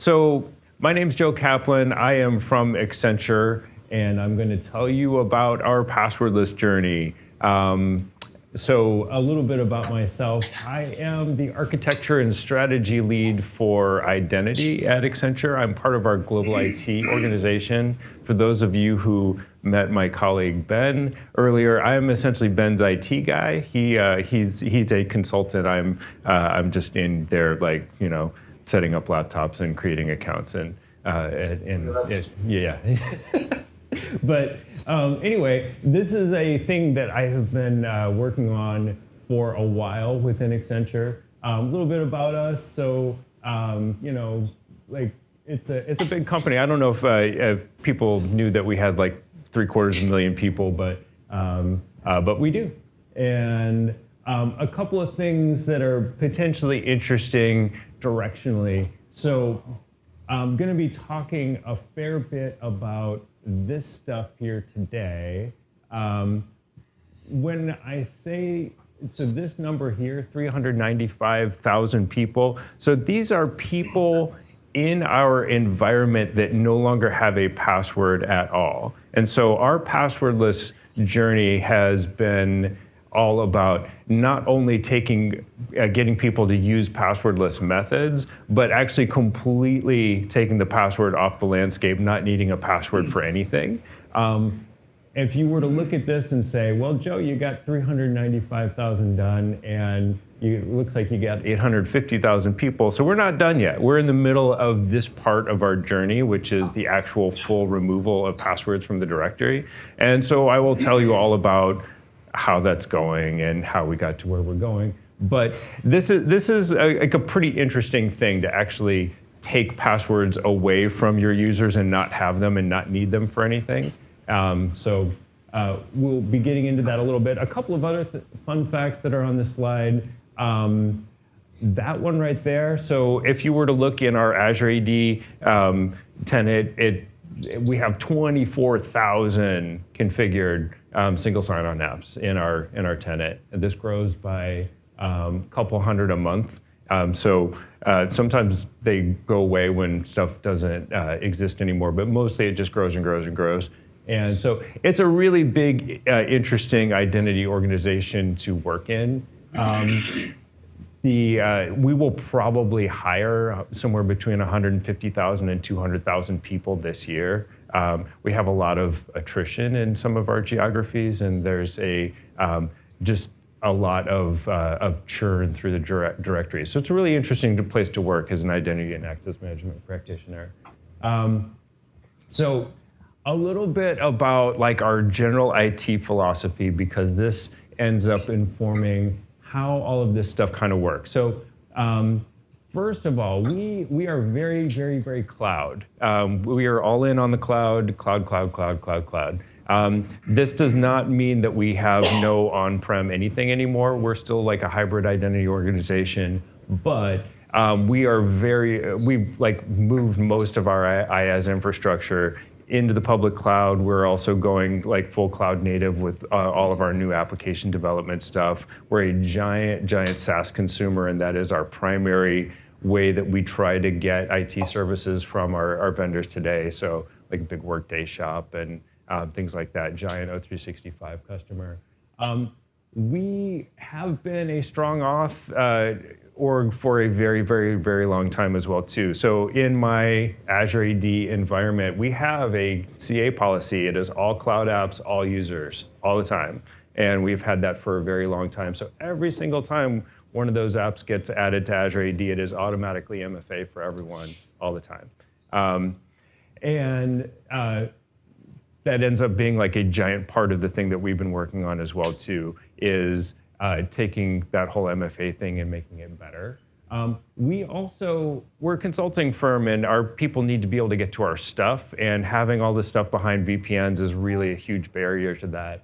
So my name's Joe Kaplan. I am from Accenture, and I'm going to tell you about our passwordless journey. So a little bit about myself. I am the architecture and strategy lead for identity at Accenture. I'm part of our global IT organization. For those of you who met my colleague Ben earlier, I am essentially Ben's IT guy. He's a consultant. I'm just in there, like, you know, setting up laptops and creating accounts and yeah. But anyway, this is a thing that I have been working on for a while within Accenture. A little bit about us. So you know, like it's a big company. I don't know if people knew that we had like 750,000 people, but we do. And a couple of things that are potentially interesting directionally. So I'm going to be talking a fair bit about this stuff here today. When I say, so this number here, 395,000 people, so these are people in our environment that no longer have a password at all. And so our passwordless journey has been all about not only getting people to use passwordless methods, but actually completely taking the password off the landscape, not needing a password for anything. If you were to look at this and say, well, Joe, you got 395,000 done, and it looks like you got 850,000 people. So we're not done yet. We're in the middle of this part of our journey, which is the actual full removal of passwords from the directory. And so I will tell you all about how that's going and how we got to where we're going. But this is like a pretty interesting thing to actually take passwords away from your users and not have them and not need them for anything. So we'll be getting into that a little bit. A couple of other fun facts that are on this slide. That one right there. So if you were to look in our Azure AD tenant, we have 24,000 configured single sign-on apps in our tenant. And this grows by a couple hundred a month. So sometimes they go away when stuff doesn't exist anymore, but mostly it just grows and grows and grows. And so it's a really big, interesting identity organization to work in. We will probably hire somewhere between 150,000 and 200,000 people this year. We have a lot of attrition in some of our geographies, and there's just a lot of churn through the directory. So it's a really interesting place to work as an identity and access management practitioner. So a little bit about like our general IT philosophy, because this ends up informing how all of this stuff kind of works. So first of all, we are very, very, very cloud. We are all in on the cloud. This does not mean that we have no on-prem anything anymore. We're still like a hybrid identity organization, but we've like moved most of our IaaS infrastructure into the public cloud. We're also going like full cloud native with all of our new application development stuff. We're a giant SaaS consumer, and that is our primary way that we try to get IT services from our vendors today. So like a big Workday shop and things like that, giant O365 customer. We have been a strong auth org for a very, very, very long time as well too. So in my Azure AD environment, we have a CA policy. It is all cloud apps, all users, all the time. And we've had that for a very long time. So every single time one of those apps gets added to Azure AD, it is automatically MFA for everyone all the time. That ends up being like a giant part of the thing that we've been working on as well too, is taking that whole MFA thing and making it better. We're a consulting firm, and our people need to be able to get to our stuff, and having all this stuff behind VPNs is really a huge barrier to that.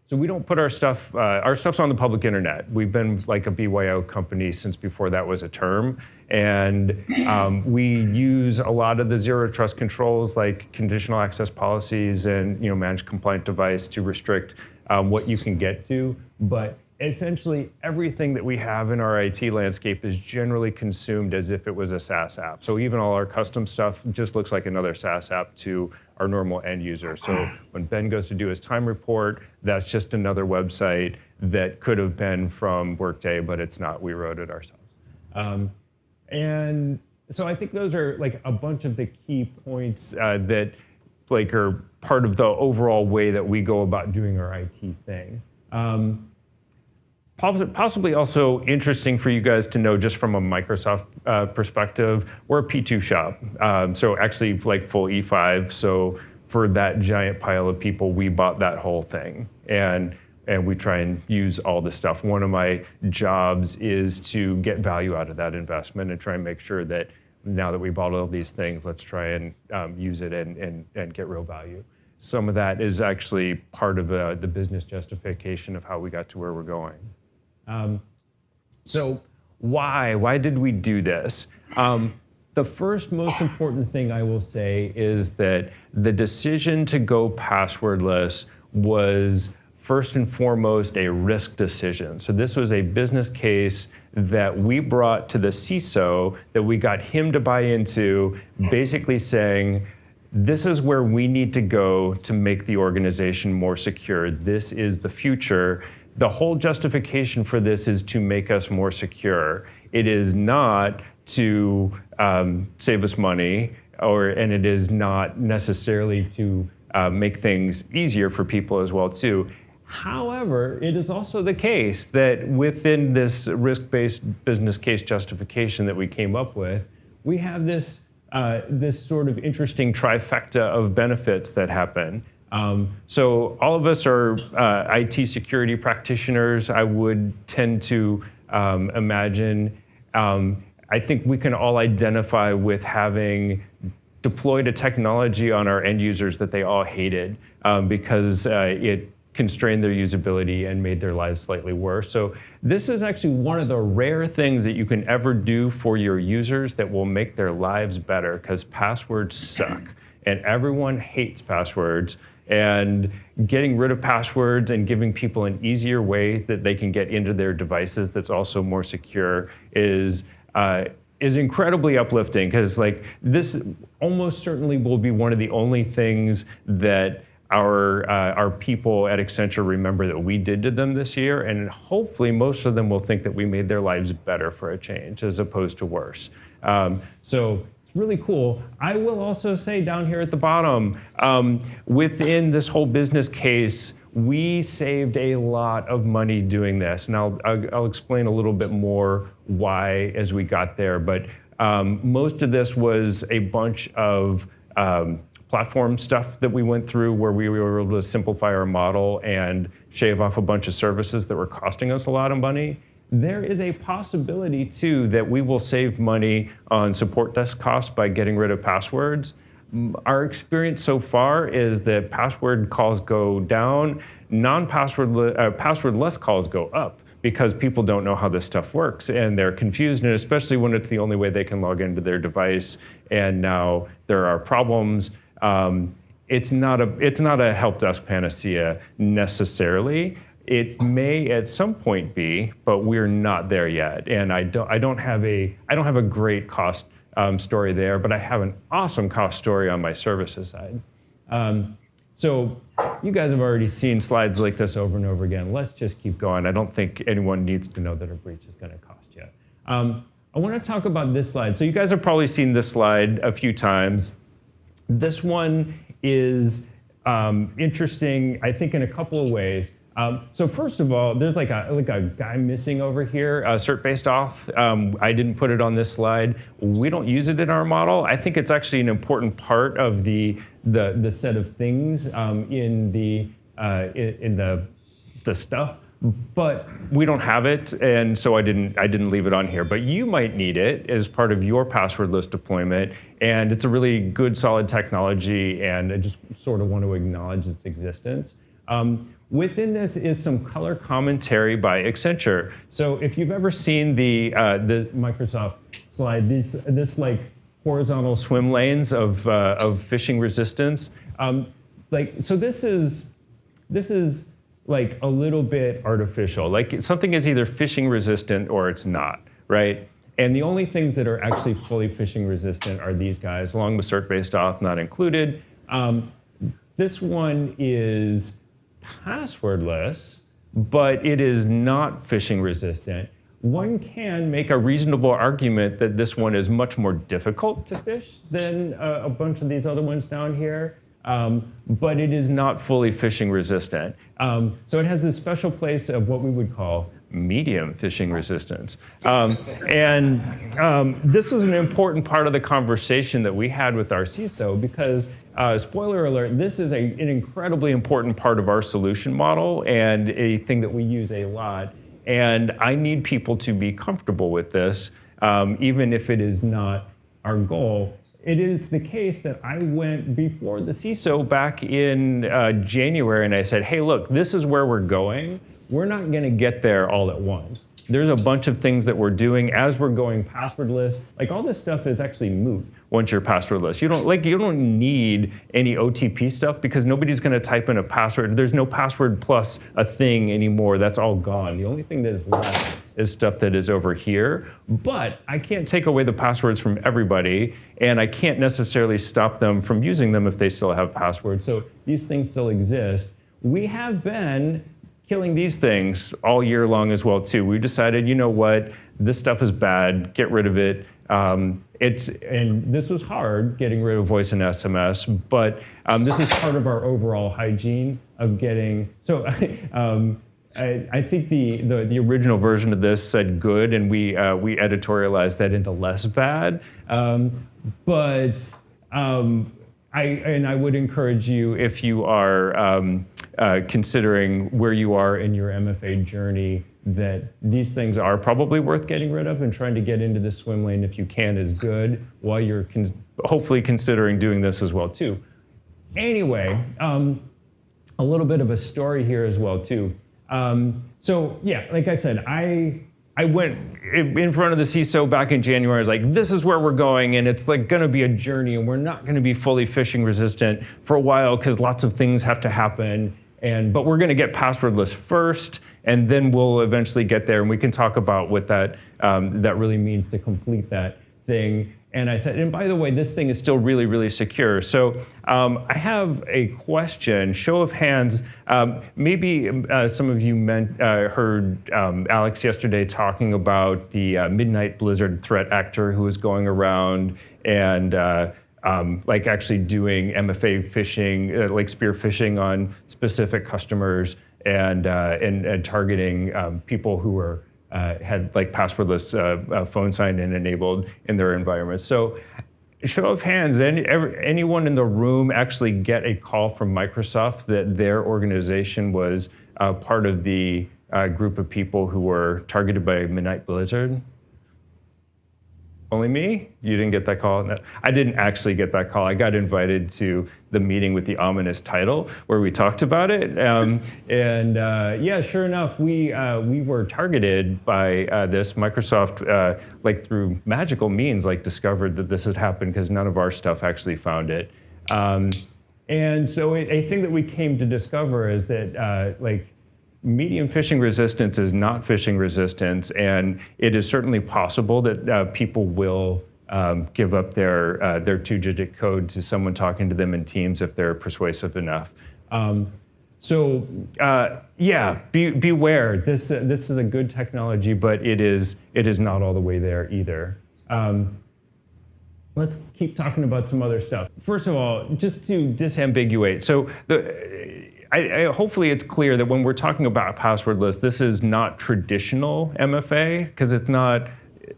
So we don't put our stuff's on the public internet. We've been like a BYO company since before that was a term. And we use a lot of the zero trust controls like conditional access policies and managed compliant device to restrict what you can get to. But essentially everything that we have in our IT landscape is generally consumed as if it was a SaaS app. So even all our custom stuff just looks like another SaaS app to our normal end user. So when Ben goes to do his time report, that's just another website that could have been from Workday, but it's not. We wrote it ourselves. And so I think those are like a bunch of the key points that like are part of the overall way that we go about doing our IT thing. Possibly also interesting for you guys to know, just from a Microsoft perspective, we're a P2 shop. So actually like full E5. So for that giant pile of people, we bought that whole thing. And we try and use all this stuff. One of my jobs is to get value out of that investment and try and make sure that now that we bought all these things, let's try and use it and get real value. Some of that is actually part of the business justification of how we got to where we're going. So why did we do this? The first most important thing I will say is that the decision to go passwordless was first and foremost a risk decision. So this was a business case that we brought to the CISO that we got him to buy into, basically saying, this is where we need to go to make the organization more secure. This is the future. The whole justification for this is to make us more secure. It is not to save us money, and it is not necessarily to make things easier for people as well too. However, it is also the case that within this risk-based business case justification that we came up with, we have this sort of interesting trifecta of benefits that happen. So all of us are IT security practitioners, I would tend to imagine. I think we can all identify with having deployed a technology on our end users that they all hated because it constrained their usability and made their lives slightly worse. So this is actually one of the rare things that you can ever do for your users that will make their lives better, because passwords suck and everyone hates passwords. And getting rid of passwords and giving people an easier way that they can get into their devices that's also more secure is incredibly uplifting, because like this almost certainly will be one of the only things that our people at Accenture remember that we did to them this year, and hopefully most of them will think that we made their lives better for a change as opposed to worse. So it's really cool. I will also say down here at the bottom, within this whole business case, we saved a lot of money doing this, and I'll explain a little bit more why as we got there. But most of this was a bunch of platform stuff that we went through where we were able to simplify our model and shave off a bunch of services that were costing us a lot of money. There is a possibility too that we will save money on support desk costs by getting rid of passwords. Our experience so far is that password calls go down, passwordless calls go up, because people don't know how this stuff works and they're confused, and especially when it's the only way they can log into their device and now there are problems. It's not a help desk panacea necessarily. It may at some point be, but we're not there yet. And I don't have a great cost story there, but I have an awesome cost story on my services side. So you guys have already seen slides like this over and over again. Let's just keep going. I don't think anyone needs to know that a breach is going to cost you. I want to talk about this slide. So you guys have probably seen this slide a few times. This one is interesting, I think, in a couple of ways. So first of all, there's like a guy missing over here, cert-based auth. I didn't put it on this slide. We don't use it in our model. I think it's actually an important part of the set of things in the stuff, but we don't have it, and so I didn't leave it on here. But you might need it as part of your passwordless deployment, and it's a really good, solid technology, and I just sort of want to acknowledge its existence. Within this is some color commentary by Accenture. So if you've ever seen the Microsoft slide, this like horizontal swim lanes of phishing resistance, so this is like a little bit artificial. Like something is either phishing resistant or it's not, right? And the only things that are actually fully phishing resistant are these guys, along with cert-based auth not included. This one is passwordless, but it is not phishing resistant. One can make a reasonable argument that this one is much more difficult to phish than a bunch of these other ones down here, but it is not fully phishing resistant. So it has this special place of what we would call medium phishing resistance. This was an important part of the conversation that we had with our CISO because, spoiler alert, this is an incredibly important part of our solution model and a thing that we use a lot. And I need people to be comfortable with this, even if it is not our goal. It is the case that I went before the CISO back in January and I said, hey, look, this is where we're going. We're not going to get there all at once. There's a bunch of things that we're doing as we're going passwordless. Like all this stuff is actually moot once you're passwordless. You don't need any OTP stuff because nobody's going to type in a password. There's no password plus a thing anymore. That's all gone. The only thing that is left is stuff that is over here. But I can't take away the passwords from everybody, and I can't necessarily stop them from using them if they still have passwords. So these things still exist. We have been killing these things all year long as well too. We decided, you know what, this stuff is bad, get rid of it. And this was hard, getting rid of voice and SMS, but this is part of our overall hygiene of getting, so I think the original version of this said good, and we editorialized that into less bad. I would encourage you, if you are considering where you are in your MFA journey, that these things are probably worth getting rid of, and trying to get into the swim lane if you can is good, while you're hopefully considering doing this as well too. Anyway, a little bit of a story here as well too. So yeah, like I said, I went in front of the CISO back in January. I was like, this is where we're going, and it's like gonna be a journey, and we're not gonna be fully phishing resistant for a while because lots of things have to happen. But we're gonna get passwordless first, and then we'll eventually get there, and we can talk about what that really means to complete that thing. And I said, and by the way, this thing is still really, really secure. So I have a question, show of hands. Maybe some of you heard Alex yesterday talking about the Midnight Blizzard threat actor who was going around and like actually doing MFA phishing, like spear phishing on specific customers and targeting people who were had like passwordless phone sign-in enabled in their environment. So show of hands, anyone in the room actually get a call from Microsoft that their organization was part of the group of people who were targeted by Midnight Blizzard? Only me? You didn't get that call? No, I didn't actually get that call. I got invited to the meeting with the ominous title where we talked about it. Yeah, sure enough, we were targeted by this. Microsoft, like through magical means, like discovered that this had happened because none of our stuff actually found it. And so a thing that we came to discover is that like medium phishing resistance is not phishing resistance, and it is certainly possible that people will give up their 2-digit code to someone talking to them in Teams if they're persuasive enough. Yeah, beware. This is a good technology, but it is not all the way there either. Let's keep talking about some other stuff. First of all, just to disambiguate. So hopefully it's clear that when we're talking about passwordless, this is not traditional MFA, because it's not,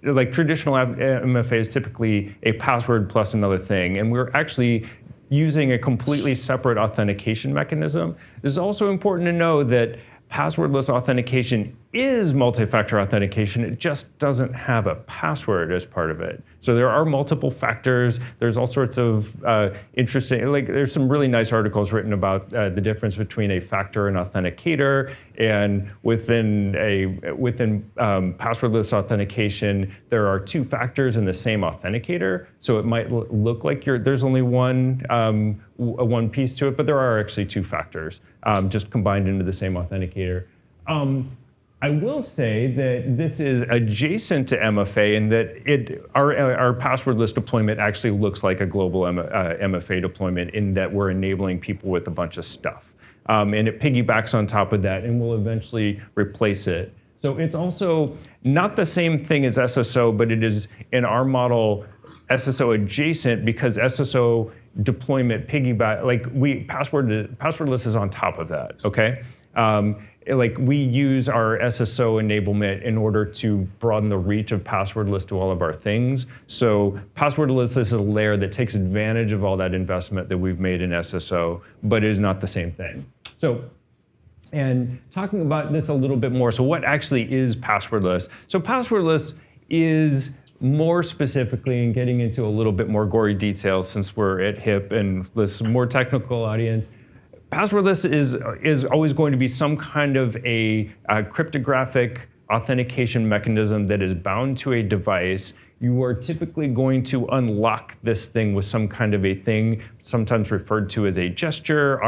like traditional MFA is typically a password plus another thing, and we're actually using a completely separate authentication mechanism. It's also important to know that passwordless authentication is multi-factor authentication. It just doesn't have a password as part of it. So there are multiple factors. There's all sorts of interesting, like there's some really nice articles written about the difference between a factor and authenticator. And within passwordless authentication, there are two factors in the same authenticator. So it might look like there's only one piece to it, but there are actually two factors just combined into the same authenticator. I will say that this is adjacent to MFA in that our passwordless deployment actually looks like a global MFA deployment in that we're enabling people with a bunch of stuff. And it piggybacks on top of that and will eventually replace it. So it's also not the same thing as SSO, but it is in our model SSO adjacent because SSO deployment piggyback, like passwordless is on top of that, okay? Like we use our SSO enablement in order to broaden the reach of passwordless to all of our things. So passwordless is a layer that takes advantage of all that investment that we've made in SSO, but it is not the same thing. So, and talking about this a little bit more, so what actually is passwordless? So passwordless is more specifically, and getting into a little bit more gory details since we're at HIP and this more technical audience, passwordless is always going to be some kind of a cryptographic authentication mechanism that is bound to a device. You are typically going to unlock this thing with some kind of a thing, sometimes referred to as a gesture.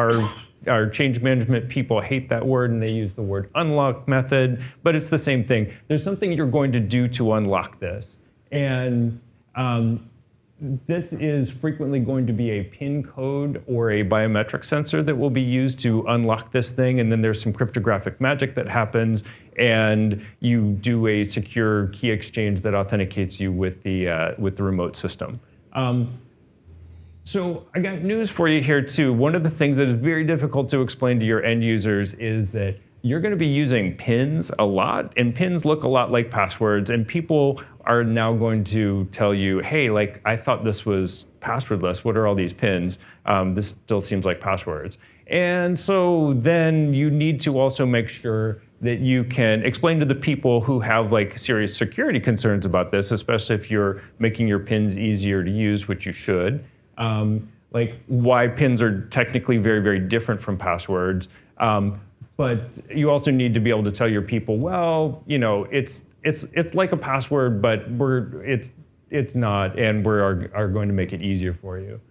Our change management people hate that word and they use the word unlock method, but it's the same thing. There's something you're going to do to unlock this. And this is frequently going to be a PIN code or a biometric sensor that will be used to unlock this thing. And then there's some cryptographic magic that happens, and you do a secure key exchange that authenticates you with the remote system. So I got news for you here too. One of the things that is very difficult to explain to your end users is that you're going to be using pins a lot, and pins look a lot like passwords, and people are now going to tell you, hey, like I thought this was passwordless. What are all these pins? This still seems like passwords. And so then you need to also make sure that you can explain to the people who have like serious security concerns about this, especially if you're making your pins easier to use, which you should, like why pins are technically very, very different from passwords. But you also need to be able to tell your people, well, you know, it's like a password, but it's not, and we are going to make it easier for you.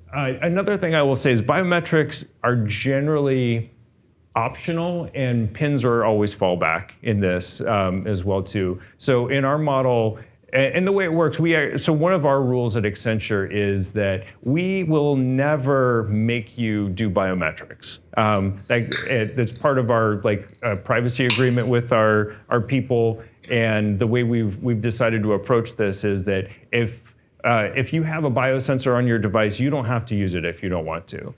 Another thing I will say is biometrics are generally optional, and pins are always fallback in this as well too. So in our model, and the way it works, so one of our rules at Accenture is that we will never make you do biometrics. It's part of our privacy agreement with our people, and the way we've decided to approach this is that if you have a biosensor on your device, you don't have to use it if you don't want to.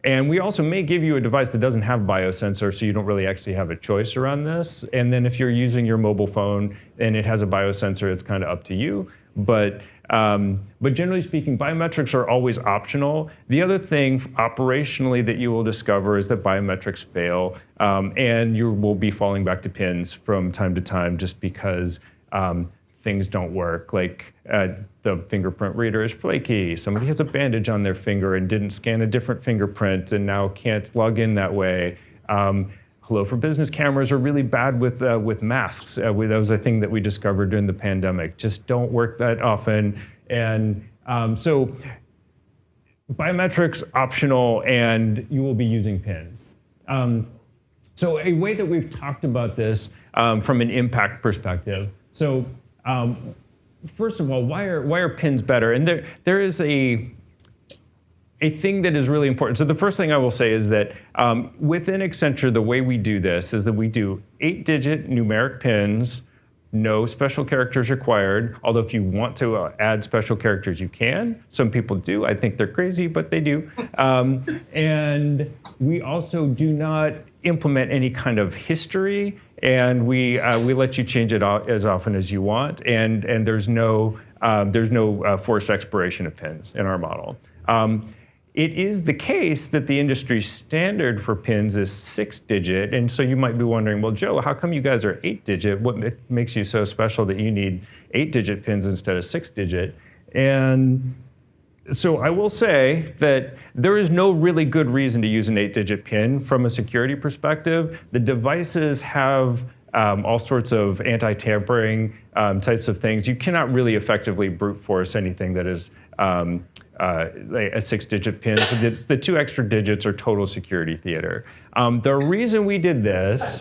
And we also may give you a device that doesn't have biosensor, so you don't really actually have a choice around this. And then if you're using your mobile phone and it has a biosensor, it's kind of up to you. But generally speaking, biometrics are always optional. The other thing operationally that you will discover is that biometrics fail, and you will be falling back to pins from time to time just because things don't work. Like the fingerprint reader is flaky. Somebody has a bandage on their finger and didn't scan a different fingerprint and now can't log in that way. Hello for Business cameras are really bad with masks. That was a thing that we discovered during the pandemic. Just don't work that often. And so biometrics optional, and you will be using pins. So a way that we've talked about this from an impact perspective. So first of all, why are pins better? And there is a thing that is really important. So the first thing I will say is that within Accenture, the way we do this is that we do 8-digit numeric pins, no special characters required. Although if you want to add special characters, you can. Some people do. I think they're crazy, but they do. And we also do not implement any kind of history, and we let you change it as often as you want. And there's no forced expiration of pins in our model. it is the case that the industry standard for PINs is 6-digit. And so you might be wondering, well, Joe, how come you guys are 8-digit? What makes you so special that you need 8-digit PINs instead of 6-digit? And so I will say that there is no really good reason to use an 8-digit PIN from a security perspective. The devices have all sorts of anti-tampering types of things. You cannot really effectively brute force anything that is like a 6-digit PIN. So the 2 extra digits are total security theater. The reason we did this,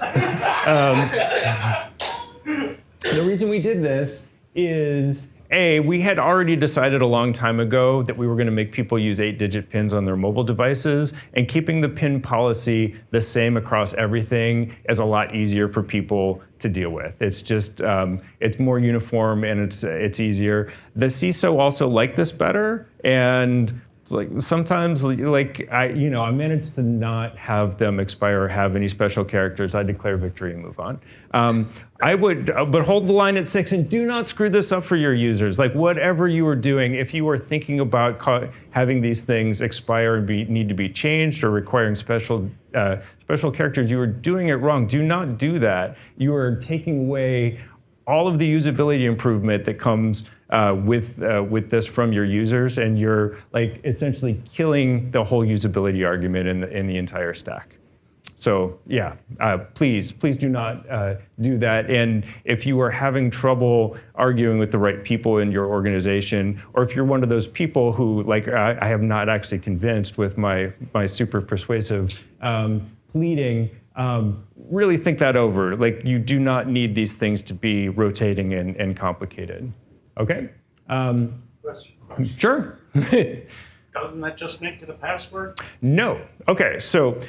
is we had already decided a long time ago that we were going to make people use 8-digit PINs on their mobile devices, and keeping the PIN policy the same across everything is a lot easier for people to deal with. It's just, it's more uniform and it's easier. The CISO also liked this better, and like sometimes, like I managed to not have them expire or have any special characters. I declare victory and move on. I would, but hold the line at 6 and do not screw this up for your users. Like whatever you are doing, if you are thinking about having these things expire and need to be changed or requiring special characters, you are doing it wrong. Do not do that. You are taking away all of the usability improvement that comes with this from your users, and you're like essentially killing the whole usability argument in the entire stack. So yeah, please do not do that. And if you are having trouble arguing with the right people in your organization, or if you're one of those people who like I have not actually convinced with my super persuasive pleading, really think that over. Like you do not need these things to be rotating and complicated. Okay? Question. Sure. Doesn't that just make it a password? No. Okay, so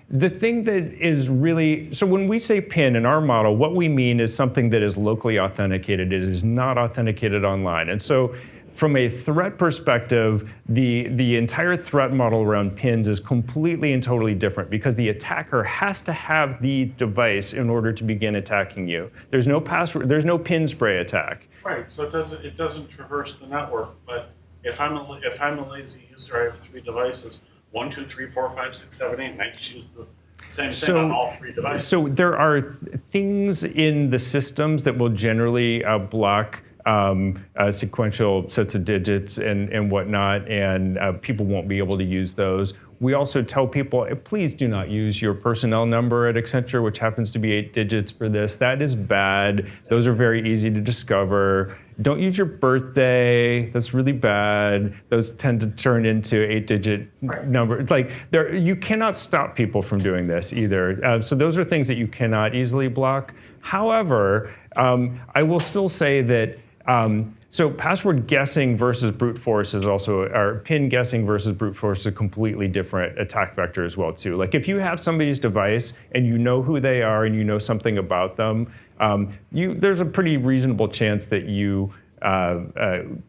the thing that is really, so when we say PIN in our model, what we mean is something that is locally authenticated. It is not authenticated online. And so from a threat perspective, the entire threat model around PINs is completely and totally different, because the attacker has to have the device in order to begin attacking you. There's no password, there's no PIN spray attack. Right, so it doesn't traverse the network, but if I'm a lazy user, I have 3 devices, 1, 2, 3, 4, 5, 6, 7, 8, and I just use the same thing on all 3 devices. So there are things in the systems that will generally block sequential sets of digits and whatnot, and people won't be able to use those. We also tell people, please do not use your personnel number at Accenture, which happens to be 8 digits for this. That is bad. Those are very easy to discover. Don't use your birthday. That's really bad. Those tend to turn into 8-digit numbers. Like you cannot stop people from doing this either. So those are things that you cannot easily block. However, I will still say that so password guessing versus brute force is also, or PIN guessing versus brute force is a completely different attack vector as well too. Like if you have somebody's device and you know who they are and you know something about them, there's a pretty reasonable chance that you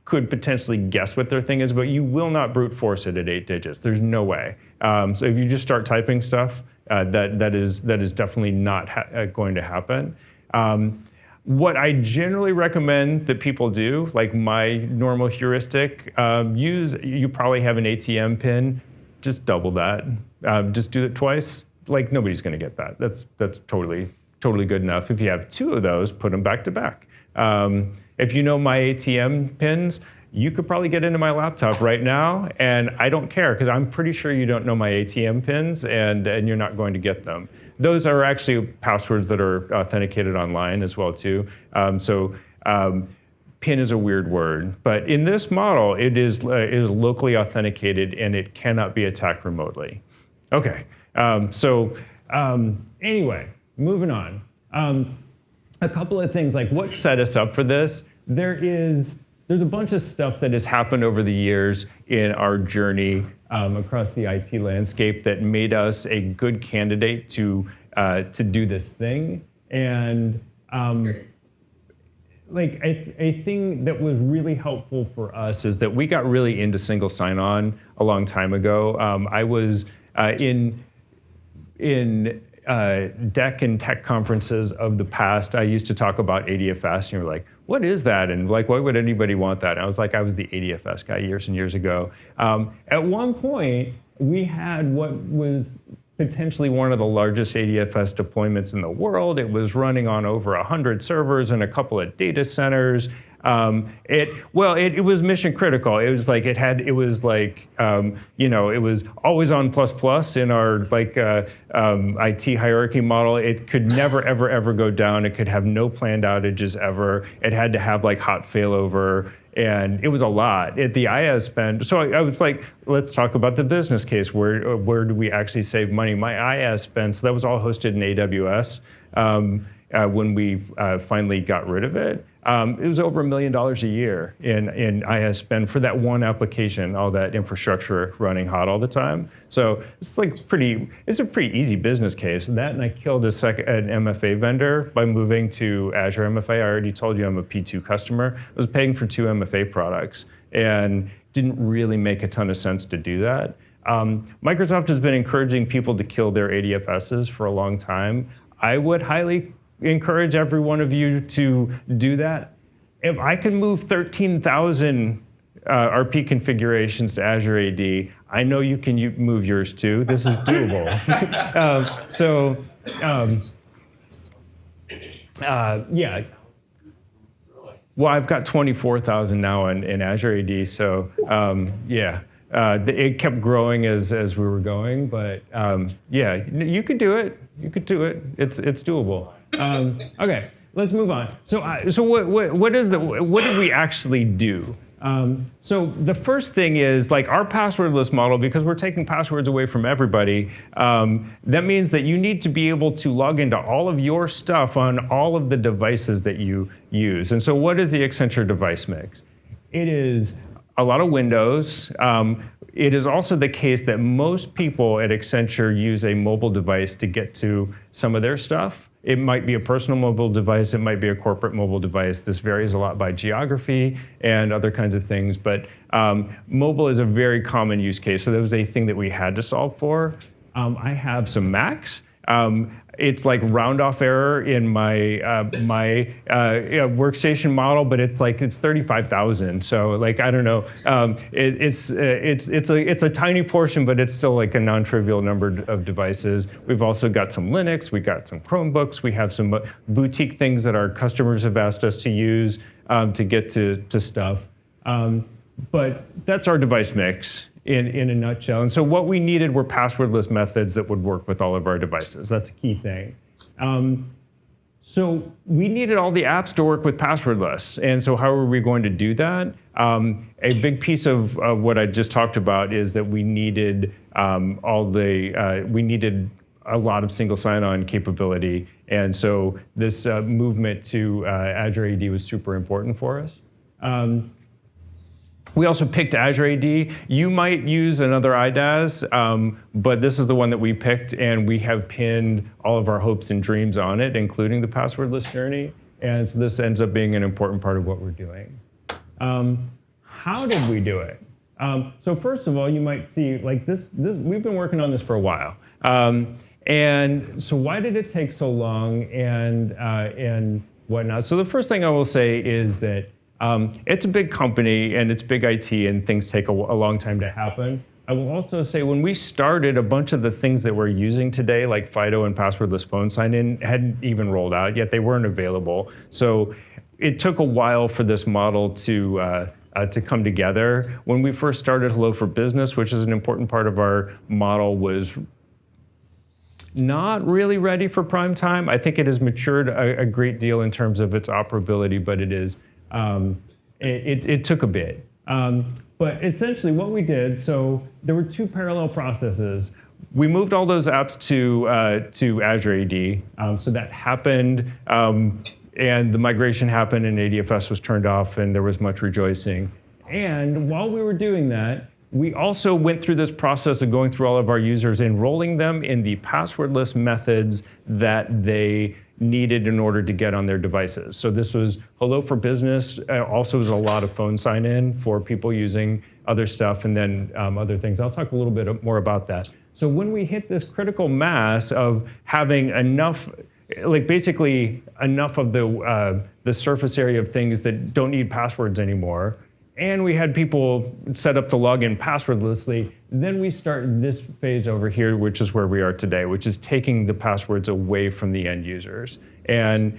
could potentially guess what their thing is, but you will not brute force it at 8 digits. There's no way. So if you just start typing stuff, that is definitely not going to happen. What I generally recommend that people do, like my normal heuristic, you probably have an ATM pin, just double that. Just do it twice. Like nobody's going to get that. That's totally good enough. If you have 2 of those, put them back to back. If you know my ATM pins, you could probably get into my laptop right now, and I don't care because I'm pretty sure you don't know my ATM pins, and you're not going to get them. Those are actually passwords that are authenticated online as well too. PIN is a weird word, but in this model, it is locally authenticated and it cannot be attacked remotely. Okay, anyway, moving on. A couple of things, like what set us up for this. There's a bunch of stuff that has happened over the years in our journey across the IT landscape that made us a good candidate to do this thing. And a thing that was really helpful for us is that we got really into single sign-on a long time ago. I was in deck and tech conferences of the past, I used to talk about ADFS, and you were like, what is that? And like, why would anybody want that? And I was like, I was the ADFS guy years and years ago. At one point, we had what was potentially one of the largest ADFS deployments in the world. It was running on over 100 servers and a couple of data centers. It was mission critical. It was like it was always on plus in our IT hierarchy model. It could never ever go down. It could have no planned outages ever. It had to have like hot failover. And it was a lot at the IaaS spend. So I was like, let's talk about the business case. Where do we actually save money? My IaaS spend, so that was all hosted in AWS when we finally got rid of it. It was over $1 million a year in IaaS spend for that one application, all that infrastructure running hot all the time. So it's a pretty easy business case. And I killed an MFA vendor by moving to Azure MFA. I already told you I'm a P2 customer. I was paying for 2 MFA products and didn't really make a ton of sense to do that. Microsoft has been encouraging people to kill their ADFSs for a long time. I would highly encourage every one of you to do that. If I can move 13,000 RP configurations to Azure AD, I know you can move yours too. This is doable. Yeah. Well, I've got 24,000 now in Azure AD, so yeah. It kept growing as we were going, but yeah, you could do it. You could do it. It's doable. Okay, let's move on. So what did we actually do? So the first thing is like our passwordless model, because we're taking passwords away from everybody, that means that you need to be able to log into all of your stuff on all of the devices that you use. And so what is the Accenture device mix? It is a lot of Windows. It is also the case that most people at Accenture use a mobile device to get to some of their stuff. It might be a personal mobile device, it might be a corporate mobile device. This varies a lot by geography and other kinds of things, but mobile is a very common use case, so that was a thing that we had to solve for. I have some Macs. It's like round off error in my workstation model, but it's 35,000. So like I don't know, it's a tiny portion, but it's still like a non-trivial number of devices. We've also got some Linux, we got some Chromebooks, we have some boutique things that our customers have asked us to use to get to stuff. But that's our device mix in a nutshell. And so what we needed were passwordless methods that would work with all of our devices. That's a key thing. So we needed all the apps to work with passwordless. And so how are we going to do that? A big piece of what I just talked about is that we needed we needed a lot of single sign-on capability. And so this movement to Azure AD was super important for us. We also picked Azure AD. You might use another IDaaS, but this is the one that we picked, and we have pinned all of our hopes and dreams on it, including the passwordless journey. And so this ends up being an important part of what we're doing. How did we do it? So first of all, you might see like this we've been working on this for a while. And so why did it take so long and whatnot? So the first thing I will say is that it's a big company and it's big IT and things take a long time to happen. I will also say when we started, a bunch of the things that we're using today, like FIDO and passwordless phone sign-in, hadn't even rolled out yet. They weren't available. So it took a while for this model to come together. When we first started Hello for Business, which is an important part of our model, was not really ready for prime time. I think it has matured a great deal in terms of its operability, but it is it took a bit. But essentially what we did, so there were 2 parallel processes. We moved all those apps to Azure AD. So that happened, and the migration happened, and ADFS was turned off, and there was much rejoicing. And while we were doing that, we also went through this process of going through all of our users, enrolling them in the passwordless methods that they needed in order to get on their devices. So this was Hello for Business, also was a lot of phone sign-in for people using other stuff, and then other things. I'll talk a little bit more about that. So when we hit this critical mass of having enough, like basically enough of the surface area of things that don't need passwords anymore, and we had people set up to log in passwordlessly, then we start this phase over here, which is where we are today, which is taking the passwords away from the end users. And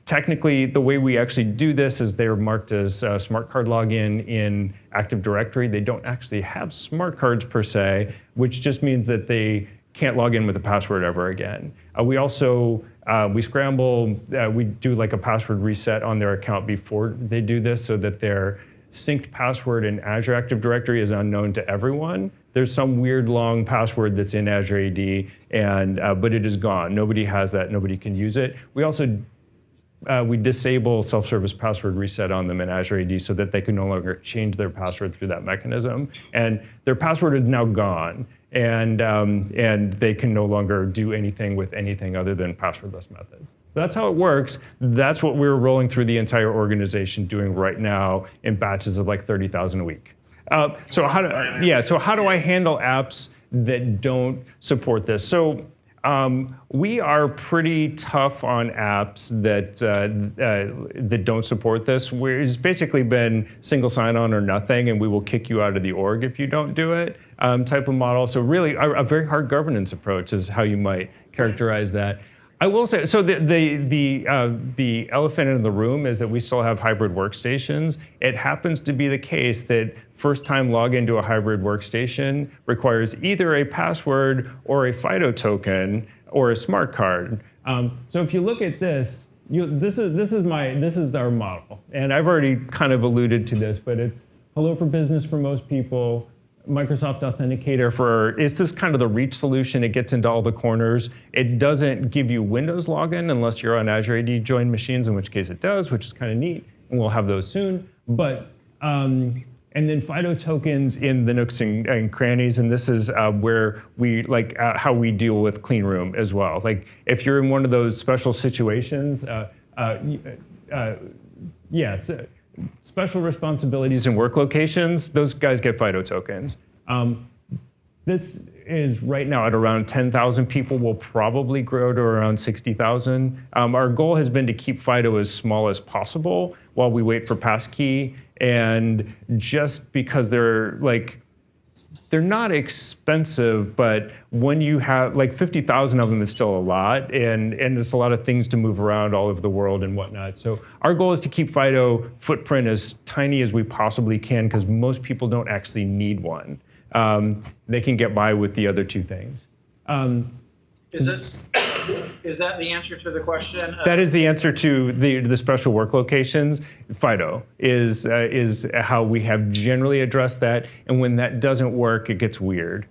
technically, the way we actually do this is they're marked as smart card login in Active Directory. They don't actually have smart cards per se, which just means that they can't log in with a password ever again. We also, we scramble, we do like a password reset on their account before they do this so that their synced password in Azure Active Directory is unknown to everyone. There's some weird long password that's in Azure AD, and but it is gone. Nobody has that, nobody can use it. We also we disable self-service password reset on them in Azure AD so that they can no longer change their password through that mechanism. And their password is now gone, and they can no longer do anything with anything other than passwordless methods. So that's how it works. That's what we're rolling through the entire organization doing right now in batches of like 30,000 a week. So how do I handle apps that don't support this? So we are pretty tough on apps that don't support this. It's basically been single sign-on or nothing, and we will kick you out of the org if you don't do it type of model. So really, a very hard governance approach is how you might characterize that. I will say, so the elephant in the room is that we still have hybrid workstations. It happens to be the case that first-time login to a hybrid workstation requires either a password or a FIDO token or a smart card. So if you look at this, this is our model, and I've already kind of alluded to this, but it's Hello for Business for most people. Microsoft Authenticator it's just kind of the reach solution. It gets into all the corners. It doesn't give you Windows login unless you're on Azure AD joined machines, in which case it does, which is kind of neat, and we'll have those soon. But and then FIDO tokens in the nooks and crannies, and this is where we how we deal with clean room as well. Like if you're in one of those special situations, yes. Special responsibilities in work locations, those guys get FIDO tokens. This is right now at around 10,000 people. We'll probably grow to around 60,000. Our goal has been to keep FIDO as small as possible while we wait for passkey. And just because they're not expensive, but when you have like 50,000 of them is still a lot, and there's a lot of things to move around all over the world and whatnot. So our goal is to keep FIDO footprint as tiny as we possibly can, because most people don't actually need one. They can get by with the other two things. Is that the answer to the question? That is the answer to the special work locations. FIDO is how we have generally addressed that, and when that doesn't work, it gets weird.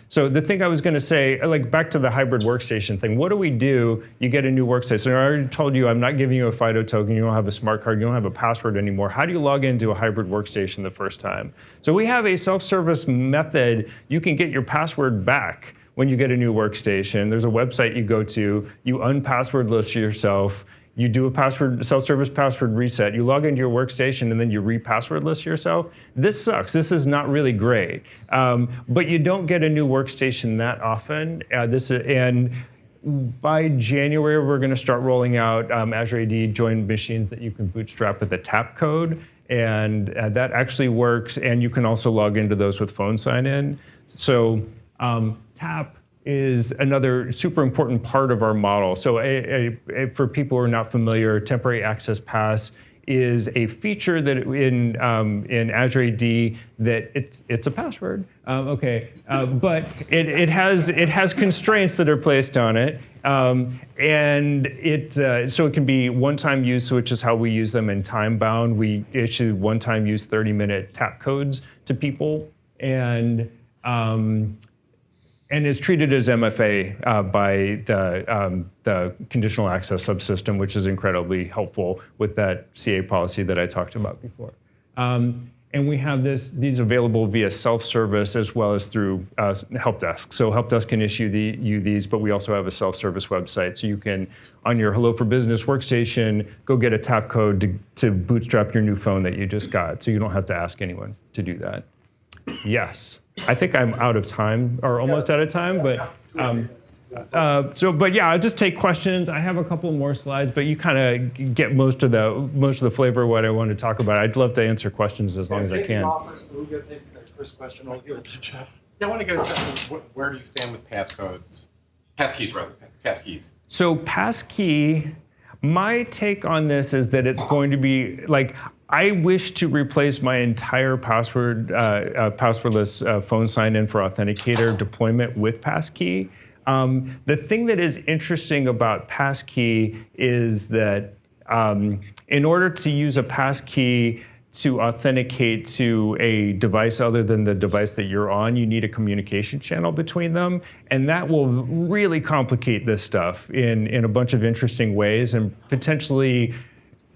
So the thing I was going to say, like back to the hybrid workstation thing, what do we do? You get a new workstation. I already told you I'm not giving you a FIDO token, you don't have a smart card, you don't have a password anymore. How do you log into a hybrid workstation the first time? So we have a self-service method. You can get your password back when you get a new workstation. There's a website you go to, you unpasswordless yourself, you do a self-service password reset, you log into your workstation, and then you re-passwordless yourself. This sucks. This is not really great. But you don't get a new workstation that often. And by January, we're going to start rolling out Azure AD joined machines that you can bootstrap with a tap code. And that actually works. And you can also log into those with phone sign-in. So tap is another super important part of our model. So for people who are not familiar, temporary access pass is a feature that in Azure AD that it's a password, but it has constraints that are placed on it, and so it can be one-time use, which is how we use them in time bound. We issue one-time use 30-minute tap codes to people, and is treated as MFA by the conditional access subsystem, which is incredibly helpful with that CA policy that I talked about before. And we have these available via self-service as well as through help desk. So help desk can issue you these, but we also have a self-service website. So you can, on your Hello for Business workstation, go get a tap code to bootstrap your new phone that you just got. So you don't have to ask anyone to do that. Yes. I think I'm out of time, or almost out of time, but but yeah, I'll just take questions. I have a couple more slides, but you kind of get most of the flavor of what I want to talk about. I'd love to answer questions as long as I can. First question, I'll give it to Jeff. Yeah, I want to get a sense of where do you stand with passcodes? Passkeys, rather. Passkeys. So passkey, my take on this is that it's going to be like, I wish to replace my entire passwordless phone sign-in for authenticator deployment with passkey. The thing that is interesting about passkey is that in order to use a passkey to authenticate to a device other than the device that you're on, you need a communication channel between them. And that will really complicate this stuff in a bunch of interesting ways and potentially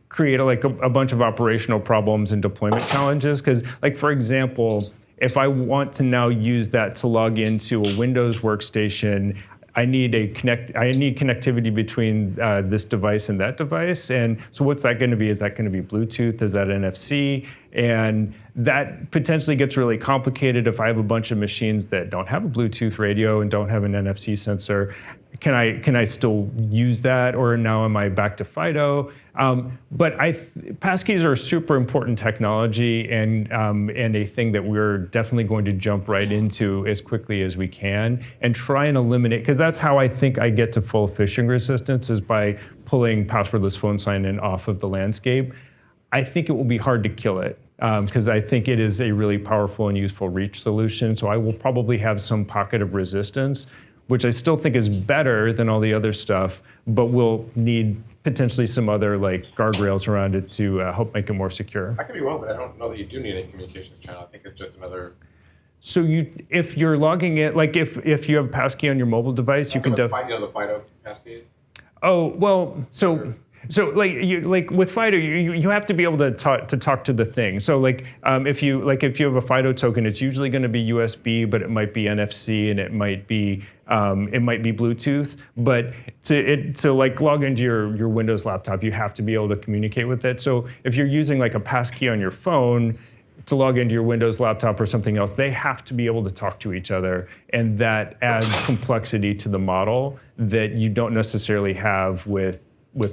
create a bunch of operational problems and deployment challenges. Because, like, for example, if I want to now use that to log into a Windows workstation, I need connectivity between this device and that device. And so what's that going to be? Is that going to be Bluetooth? Is that NFC? And that potentially gets really complicated if I have a bunch of machines that don't have a Bluetooth radio and don't have an NFC sensor. Can I still use that, or now am I back to FIDO? But passkeys are a super important technology and a thing that we're definitely going to jump right into as quickly as we can and try and eliminate, because that's how I think I get to full phishing resistance, is by pulling passwordless phone sign-in off of the landscape. I think it will be hard to kill it, because I think it is a really powerful and useful reach solution. So I will probably have some pocket of resistance, which I still think is better than all the other stuff, but we'll need potentially some other guardrails around it to help make it more secure. I could be wrong, but I don't know that you do need a communications channel. I think it's just another. So if you're logging it, like if you have passkey on your mobile device, you can the FIDO passkeys. Oh well, so with FIDO, you have to be able to talk to the thing. So if you have a FIDO token, it's usually going to be USB, but it might be NFC and it might be Bluetooth. But to log into your Windows laptop, you have to be able to communicate with it. So if you're using a passkey on your phone to log into your Windows laptop or something else, they have to be able to talk to each other, and that adds complexity to the model that you don't necessarily have with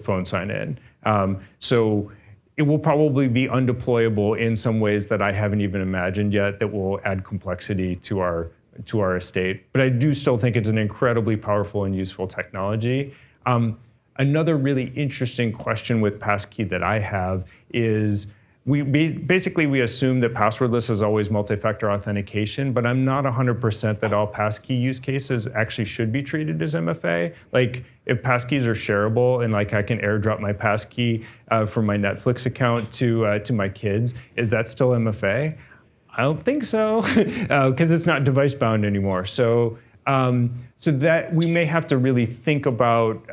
phone sign-in. So it will probably be undeployable in some ways that I haven't even imagined yet, that will add complexity to our estate. But I do still think it's an incredibly powerful and useful technology. Another really interesting question with passkey that I have is, we assume that passwordless is always multi-factor authentication, but I'm not 100% that all passkey use cases actually should be treated as MFA. Like, if passkeys are shareable and I can airdrop my passkey from my Netflix account to my kids, is that still MFA? I don't think so, because it's not device bound anymore. So that we may have to really think about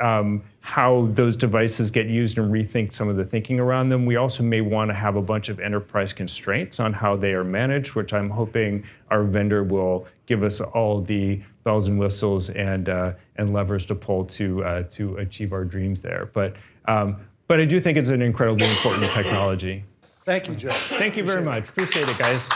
how those devices get used and rethink some of the thinking around them. We also may want to have a bunch of enterprise constraints on how they are managed, which I'm hoping our vendor will give us all the bells and whistles and levers to pull to achieve our dreams there. But I do think it's an incredibly important technology. Thank you, Joe. Thank you very much. Appreciate it, guys.